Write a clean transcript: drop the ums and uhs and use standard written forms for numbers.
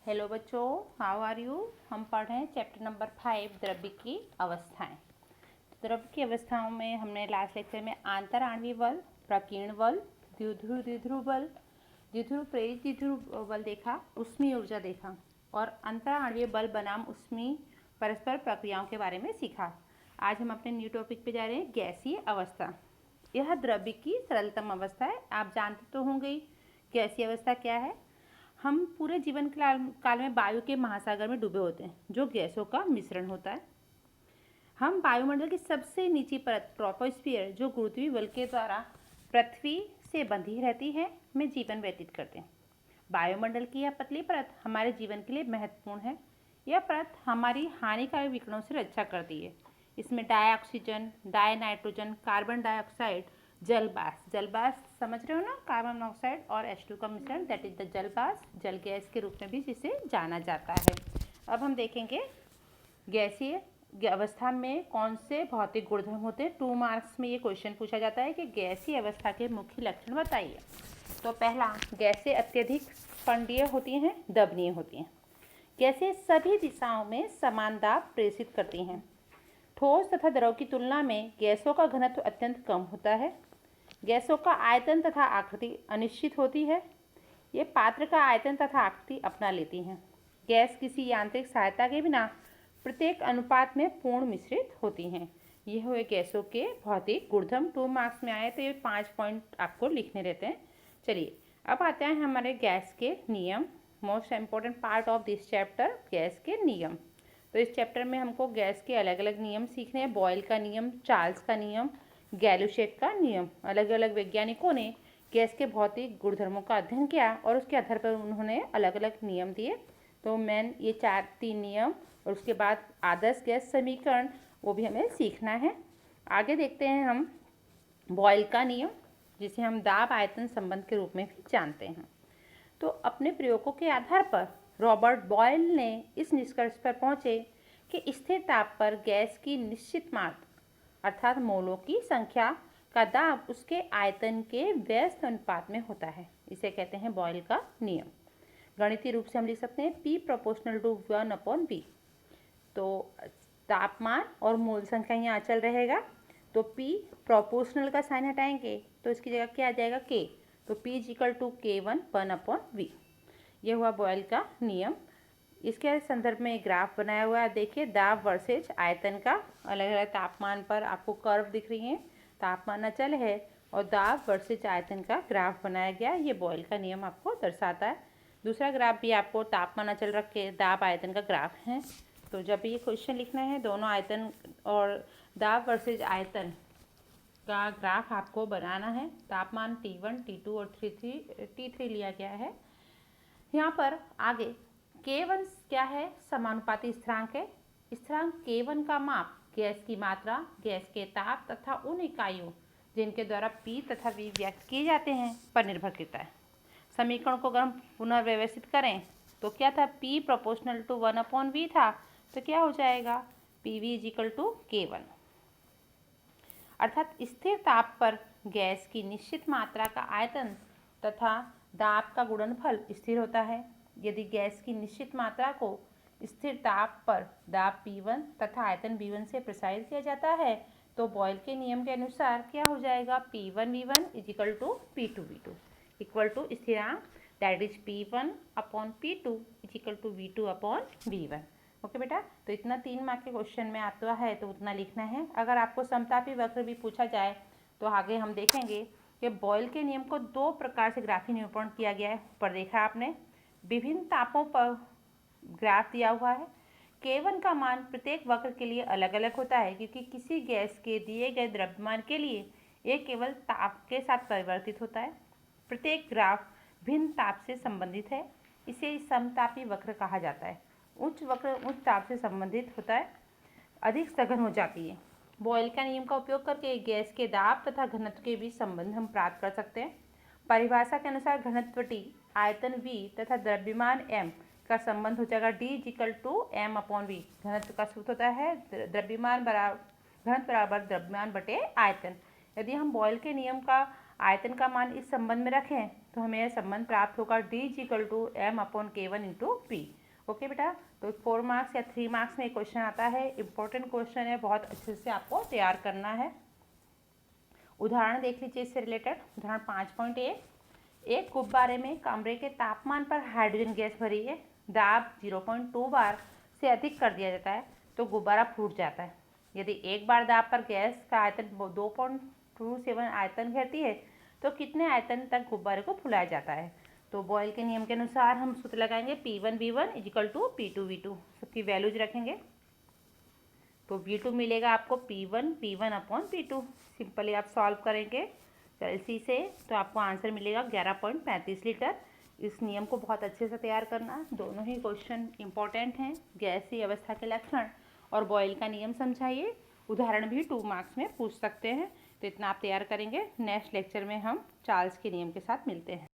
Hello बच्चों, how are you. हम पढ़ रहे हैं चैप्टर नंबर 5 द्रव्य की अवस्थाएं। द्रव्य की अवस्थाओं में हमने लास्ट लेक्चर में आंतर आणविक बल, प्रकीर्ण बल, द्विध्रुव बल, द्विध्रुव प्रेरित द्विध्रुव बल देखा, ऊष्मीय ऊर्जा देखा और अंतर आणविक बल बनाम ऊष्मीय परस्पर प्रक्रियाओं के बारे में सीखा। आज हम अपने न्यू टॉपिक पे जा रहे हैं, गैसीय अवस्था। यह द्रव्य की सरलतम अवस्था है। आप जानते तो होंगे ही गैसीय अवस्था क्या है। हम पूरे जीवन काल में वायु के महासागर में डूबे होते हैं, जो गैसों का मिश्रण होता है। हम वायुमंडल की सबसे नीची परत ट्रोपोस्फियर, जो गुरुत्वीय बल के द्वारा पृथ्वी से बंधी रहती है, में जीवन व्यतीत करते हैं। वायुमंडल की यह पतली परत हमारे जीवन के लिए महत्वपूर्ण है। यह परत हमारी हानिकारक विकिरणों से रक्षा करती है। इसमें di oxygen, di nitrogen, carbon dioxide, जलवाष्प समझ रहे हो ना, कार्बन मोनोऑक्साइड और H2 का मिश्रण, दैट इज द जलवाष्प, जल गैस के रूप में भी जिसे जाना जाता है। अब हम देखेंगे गैसीय अवस्था में कौन से भौतिक गुणधर्म होते हैं। 2 मार्क्स में ये क्वेश्चन पूछा जाता है कि गैसीय अवस्था के मुख्य लक्षण बताइए। तो पहला, गैसें अत्यधिक स्पंदनीय होती हैं, दबनीय होती हैं। गैसें सभी दिशाओं में समान दाब प्रेषित करती हैं। ठोस तथा द्रव की तुलना में गैसों का घनत्व अत्यंत कम होता है। गैसों का आयतन तथा आकृति अनिश्चित होती है। ये पात्र का आयतन तथा आकृति अपना लेती हैं। गैस किसी यांत्रिक सहायता के बिना प्रत्येक अनुपात में पूर्ण मिश्रित होती हैं। ये हुए गैसों के भौतिक गुणधर्म। 2 मार्क्स में आए तो ये 5 पॉइंट आपको लिखने रहते हैं। चलिए अब आते हैं हमारे गैस के नियम। Most important part of this chapter, gas के नियम। तो इस चैप्टर में हमको गैस के अलग अलग नियम सीखने हैं। बॉयल का नियम, चार्ल्स का नियम, गैलुशेक का नियम। अलग अलग वैज्ञानिकों ने गैस के भौतिक गुणधर्मों का अध्ययन किया और उसके आधार पर उन्होंने अलग अलग नियम दिए। तो मेन ये 3 नियम और उसके बाद आदर्श गैस समीकरण, वो भी हमें सीखना है। आगे देखते हैं हम बॉयल का नियम, जिसे हम दाब आयतन संबंध के रूप में भी जानते हैं। तो अपने प्रयोगों के आधार पर रॉबर्ट बॉयल ने इस निष्कर्ष पर पहुंचे कि स्थिर ताप पर गैस की निश्चित मात्रा अर्थात मोलों की संख्या का दाब उसके आयतन के व्यस्त अनुपात में होता है। इसे कहते हैं बॉयल का नियम। गणितीय रूप से हम लिख सकते हैं P प्रोपोर्शनल टू 1/V। तो तापमान और मोल संख्या यहाँ अचल रहेगा, तो P प्रोपोर्शनल का साइन हटाएंगे तो इसकी जगह क्या आ जाएगा, K। तो P = K1 1/V। ये हुआ बॉयल का नियम। इसके संदर्भ में ग्राफ बनाया हुआ है, देखिए दाब वर्सेज आयतन का। अलग अलग तापमान पर आपको कर्व दिख रही हैं, तापमान अचल है और दाब वर्सेज आयतन का ग्राफ बनाया गया। ये बॉयल का नियम आपको दर्शाता है। दूसरा ग्राफ भी आपको तापमान अचल रख के दाब आयतन का ग्राफ है। तो जब ये क्वेश्चन लिखना है, दोनों आयतन और दाब वर्सेज आयतन का ग्राफ आपको बनाना है। तापमान T1, T2 और T3 लिया गया है। यहाँ पर आगे K1 क्या है, समानुपाती स्थिरांक है। स्थिरांक K1 का माप गैस की मात्रा, गैस के ताप तथा उन इकाइयों जिनके द्वारा P तथा V व्यक्त किए जाते हैं पर निर्भर करता है। समीकरण को अगर हम पुनर्व्यवस्थित करें तो क्या था, P प्रोपोर्शनल टू 1/V था, तो क्या हो जाएगा, PV = K1। अर्थात स्थिर ताप पर गैस की निश्चित मात्रा का आयतन तथा दाब का गुणनफल स्थिर होता है। यदि गैस की निश्चित मात्रा को स्थिर ताप पर दाब P1 तथा आयतन V1 से प्रसारित किया जाता है तो बॉयल के नियम के अनुसार क्या हो जाएगा, P1V1 = P2V2 इक्वल टू स्थिरांक, that is P1/P2 = V2/V1। Okay बेटा, तो इतना 3 मार्क के क्वेश्चन में आता है तो उतना लिखना है। अगर आपको समतापी वक्र भी पूछा जाए तो आगे हम देखेंगे कि बॉयल के नियम को 2 प्रकार से ग्राफीय निरूपण किया गया है। ऊपर देखा आपने, विभिन्न तापों पर ग्राफ दिया हुआ है। K1 का मान प्रत्येक वक्र के लिए अलग अलग होता है, क्योंकि किसी गैस के दिए गए द्रव्यमान के लिए यह केवल ताप के साथ परिवर्तित होता है। प्रत्येक ग्राफ भिन्न ताप से संबंधित है, इसे समतापी वक्र कहा जाता है। उच्च वक्र उच्च ताप से संबंधित होता है, अधिक सघन हो जाती है। बॉयल का नियम का उपयोग करके गैस के दाब तथा घनत्व के बीच संबंध हम प्राप्त कर सकते हैं। परिभाषा के अनुसार घनत्व T, आयतन V तथा द्रव्यमान M का संबंध हो जाएगा D = M/V। घनत्व का सूत्र होता है घनत्व बराबर द्रव्यमान बटे आयतन। यदि हम बॉयल के नियम का आयतन का मान इस संबंध में रखें तो हमें यह संबंध प्राप्त होगा D = m/K1 × P। ओके बेटा, तो 4 मार्क्स या 3 मार्क्स में क्वेश्चन आता है, इंपॉर्टेंट क्वेश्चन है, बहुत अच्छे से आपको तैयार करना है। उदाहरण देख लीजिए इससे रिलेटेड। उदाहरण 5.1, एक गुब्बारे में कमरे के तापमान पर हाइड्रोजन गैस भरी है, दाब 0.2 बार से अधिक कर दिया जाता है तो गुब्बारा फूट जाता है। यदि एक बार दाब पर गैस का आयतन 2.27 आयतन घेरती है तो कितने आयतन तक गुब्बारे को फुलाया जाता है। तो बॉयल के नियम के अनुसार हम सूत्र लगाएंगे P1 V1 = P2 V2, सबकी वैल्यूज रखेंगे। तो V2 मिलेगा आपको P1 P1/P2। सिंपली आप सॉल्व करेंगे एलसी से तो आपको आंसर मिलेगा 11.35 लीटर। इस नियम को बहुत अच्छे से तैयार करना। दोनों ही क्वेश्चन इंपॉर्टेंट हैं, गैसीय अवस्था के लक्षण और बॉयल का नियम समझाइए। उदाहरण भी 2 मार्क्स में पूछ सकते हैं, तो इतना आप तैयार करेंगे। नेक्स्ट लेक्चर में हम चार्ल्स के नियम के साथ मिलते हैं।